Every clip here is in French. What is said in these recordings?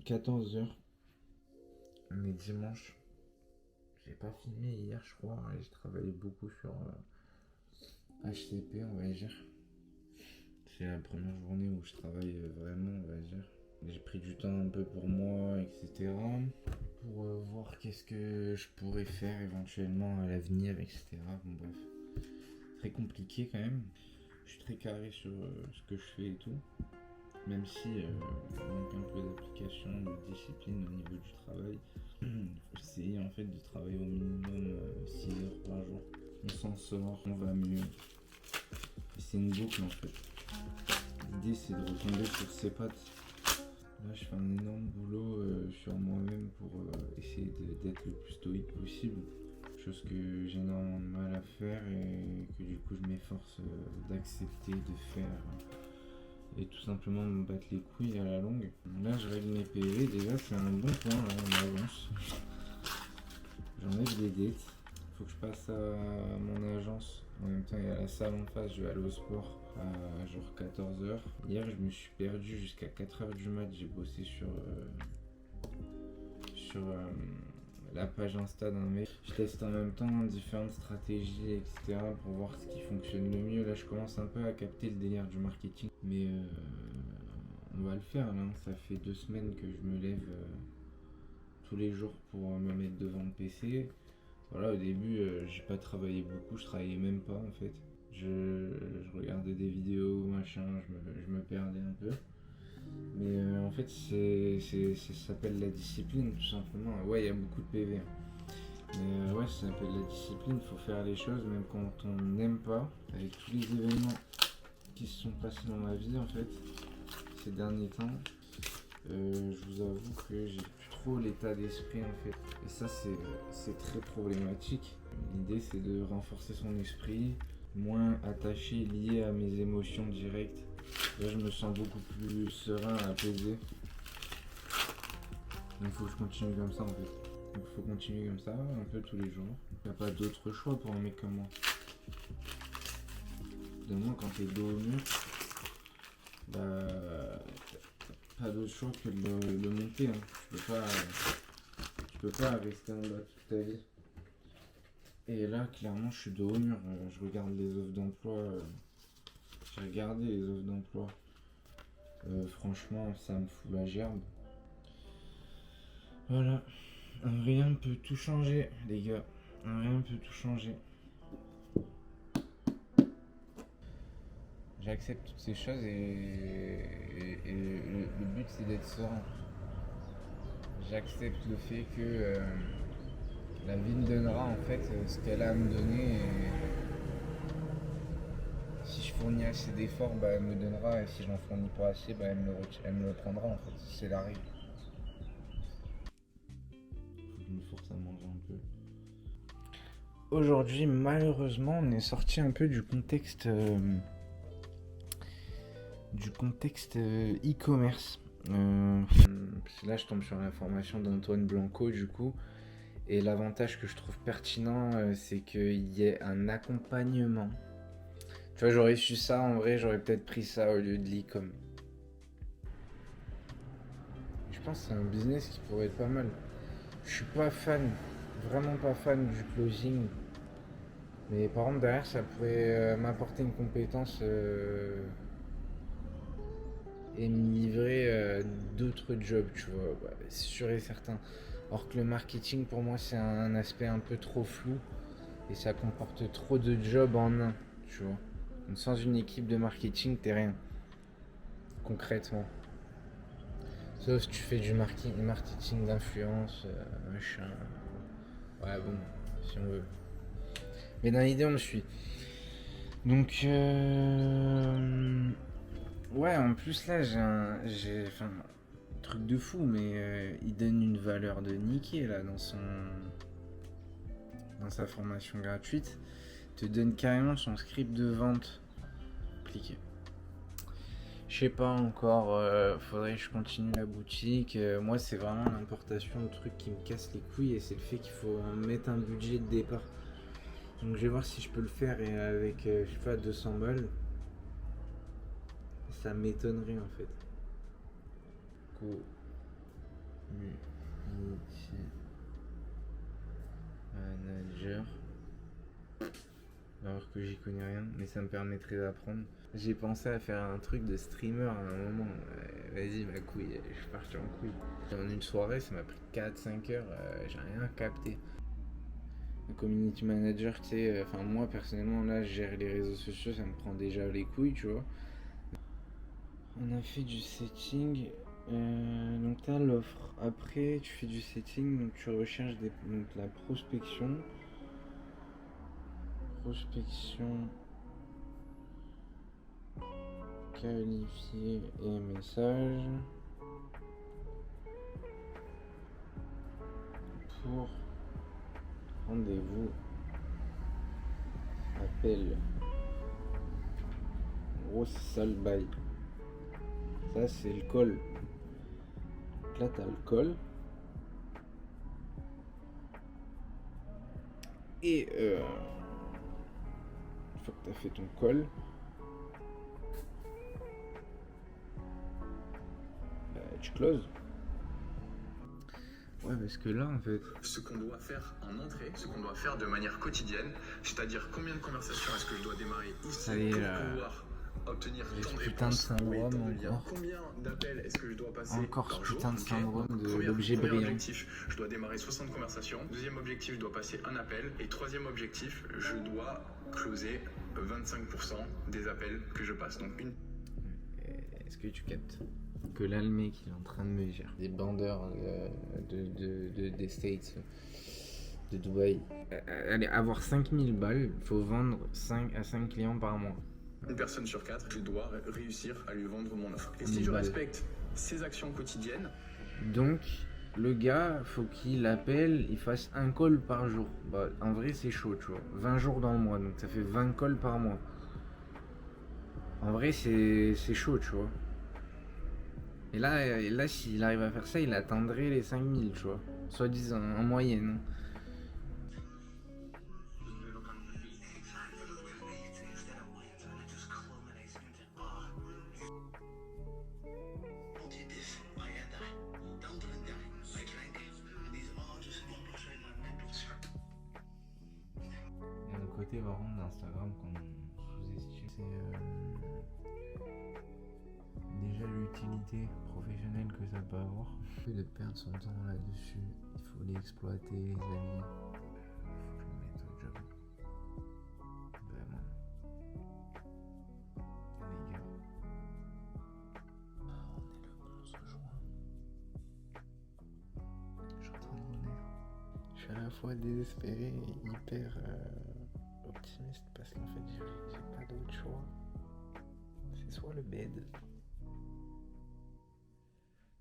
14h. On est dimanche. J'ai pas filmé hier, je crois. J'ai travaillé beaucoup sur HCP, on va dire. C'est la première journée où je travaille vraiment, on va dire. J'ai pris du temps un peu pour moi, etc. Pour voir qu'est-ce que je pourrais faire éventuellement à l'avenir, etc. Bon, bref. Très compliqué quand même. Je suis très carré sur ce que je fais et tout. Même si il manque un peu d'application, de discipline au niveau du travail. Faut essayer en fait de travailler au minimum 6 heures par jour. On s'en sort, on va mieux. Et c'est une boucle en fait. L'idée c'est de retomber sur ses pattes. Là je fais un énorme boulot sur moi-même pour essayer d'être le plus stoïque possible. Chose que j'ai énormément de mal à faire et que du coup je m'efforce d'accepter, de faire. Et tout simplement me battre les couilles à la longue. Là je règle mes PV, déjà c'est un bon point, là on avance. J'enlève des dates. Faut que je passe à mon agence. En même temps il y a la salle en face, je vais aller au sport à genre 14h. Hier je me suis perdu jusqu'à 4h du mat, j'ai bossé sur la page Insta d'un mec. Je teste en même temps différentes stratégies, etc. pour voir ce qui fonctionne le mieux. Là je commence un peu à capter le délire du marketing. Mais on va le faire là. Ça fait 2 semaines que je me lève tous les jours pour me mettre devant le PC. Voilà, au début j'ai pas travaillé beaucoup, je travaillais même pas en fait. Je regardais des vidéos, machin, je me perdais un peu. Mais en fait, ça s'appelle la discipline, tout simplement. Ouais, il y a beaucoup de PV. Mais ouais, ça s'appelle la discipline. Il faut faire les choses, même quand on n'aime pas. Avec tous les événements qui se sont passés dans ma vie, en fait, ces derniers temps, je vous avoue que j'ai plus trop l'état d'esprit, en fait. Et ça, c'est très problématique. L'idée, c'est de renforcer son esprit, moins attaché, lié à mes émotions directes. Là, je me sens beaucoup plus serein, apaisé. Donc, il faut que je continue comme ça en fait. Donc, il faut continuer comme ça, un peu tous les jours. Il n'y a pas d'autre choix pour un mec comme moi. De moi, quand t'es dos au mur, bah, pas d'autre choix que de le monter. Hein. Tu peux pas rester en bas toute ta vie. Et là, clairement, je suis dos au mur. Je regarde les offres d'emploi. J'ai regardé les offres d'emploi. Franchement, ça me fout la gerbe. Voilà. Rien ne peut tout changer, les gars. Rien ne peut tout changer. J'accepte toutes ces choses et le but c'est d'être serein. J'accepte le fait que la vie me donnera en fait ce qu'elle a à me donner. Et si je fournis assez d'efforts, bah, elle me donnera. Et si j'en fournis pas assez, bah, elle me le prendra en fait. C'est la règle. Faut que je me force à manger un peu. Aujourd'hui, malheureusement, on est sorti un peu du contexte e-commerce. Là, je tombe sur l'information d'Antoine Blanco, du coup. Et l'avantage que je trouve pertinent, c'est qu'il y ait un accompagnement. Tu vois, j'aurais su ça, en vrai, j'aurais peut-être pris ça au lieu de l'e-com. Je pense que c'est un business qui pourrait être pas mal. Je suis pas fan, vraiment pas fan du closing. Mais par contre, derrière, ça pourrait m'apporter une compétence et me livrer d'autres jobs, tu vois. Bah, c'est sûr et certain. Or que le marketing, pour moi, c'est un aspect un peu trop flou. Et ça comporte trop de jobs en un, tu vois. Donc, sans une équipe de marketing, t'es rien. Concrètement. Sauf si tu fais du marketing d'influence, machin. Ouais, bon, si on veut. Mais dans l'idée, on me suit. Donc, ouais, en plus là, j'ai un truc de fou, mais il donne une valeur de niquer là dans sa formation gratuite. Il te donne carrément son script de vente appliqué. Je sais pas encore, faudrait que je continue la boutique. Moi, c'est vraiment l'importation de trucs qui me cassent les couilles et c'est le fait qu'il faut mettre un budget de départ. Donc, je vais voir si je peux le faire et avec, je sais pas, 200 balles. Ça m'étonnerait en fait. Cool. Community Manager. Alors que j'y connais rien, mais ça me permettrait d'apprendre. J'ai pensé à faire un truc de streamer à un moment. Vas-y, ma couille, je suis parti en couille. En une soirée, ça m'a pris 4-5 heures, j'ai rien capté. Le community manager, tu sais, moi personnellement, là, je gère les réseaux sociaux, ça me prend déjà les couilles, tu vois. On a fait du setting, donc t'as l'offre. Après, tu fais du setting, donc tu recherches donc la prospection. Qualifier et message pour rendez-vous appel. En gros, c'est ça le bail. Ça, c'est le call. Donc là, t'as le call. Et une fois que t'as fait ton call, tu closes. Ouais, parce que là, en fait, ce qu'on doit faire en entrée, ce qu'on doit faire de manière quotidienne, c'est-à-dire combien de conversations est-ce que je dois démarrer ici pour pouvoir obtenir tant de réponses, combien d'appels est-ce que je dois passer par jour, putain de syndrome de l'objet brillant. Objectif, je dois démarrer 60 conversations. Deuxième objectif, je dois passer un appel. Et troisième objectif, je dois closer 25% des appels que je passe. Donc Est-ce que tu captes que là, le mec, il est en train de me dire des bandeurs des States, de Dubaï. Allez, avoir 5000 balles, il faut vendre 5 à 5 clients par mois. Une personne sur 4, je dois réussir à lui vendre mon offre. Et si je respecte ces actions quotidiennes... Donc, le gars, faut qu'il appelle, il fasse un call par jour. Bah, en vrai, c'est chaud, tu vois. 20 jours dans le mois, donc ça fait 20 calls par mois. En vrai, c'est chaud, tu vois. Et là, s'il arrive à faire ça, il atteindrait les 5000, tu vois. Soi-disant, en moyenne. Il y a un côté marrant d'Instagram qu'on sous-estime, c'est déjà l'utilité professionnelle que ça peut avoir. De perdre son temps là-dessus, il faut l'exploiter, les amis. Faut le mettre au job. Vraiment. Les gars. On est le 11 juin. Je suis en train de renaître. Je suis à la fois désespéré et hyper optimiste parce qu'en fait j'ai pas d'autre choix. C'est soit le bed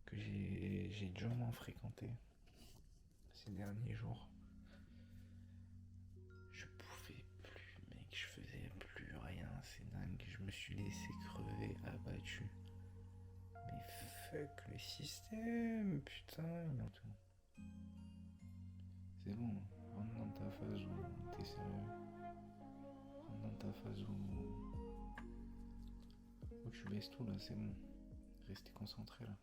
que j'ai durement fréquenté ces derniers jours. Je pouvais plus, mec, je faisais plus rien, c'est dingue. Je me suis laissé crever, abattu. Mais fuck le système, putain, il y a tout. C'est bon, rentre dans ta phase où t'es sérieux. Rentre dans ta phase où tu baisses tout là, c'est bon. Restez concentré là.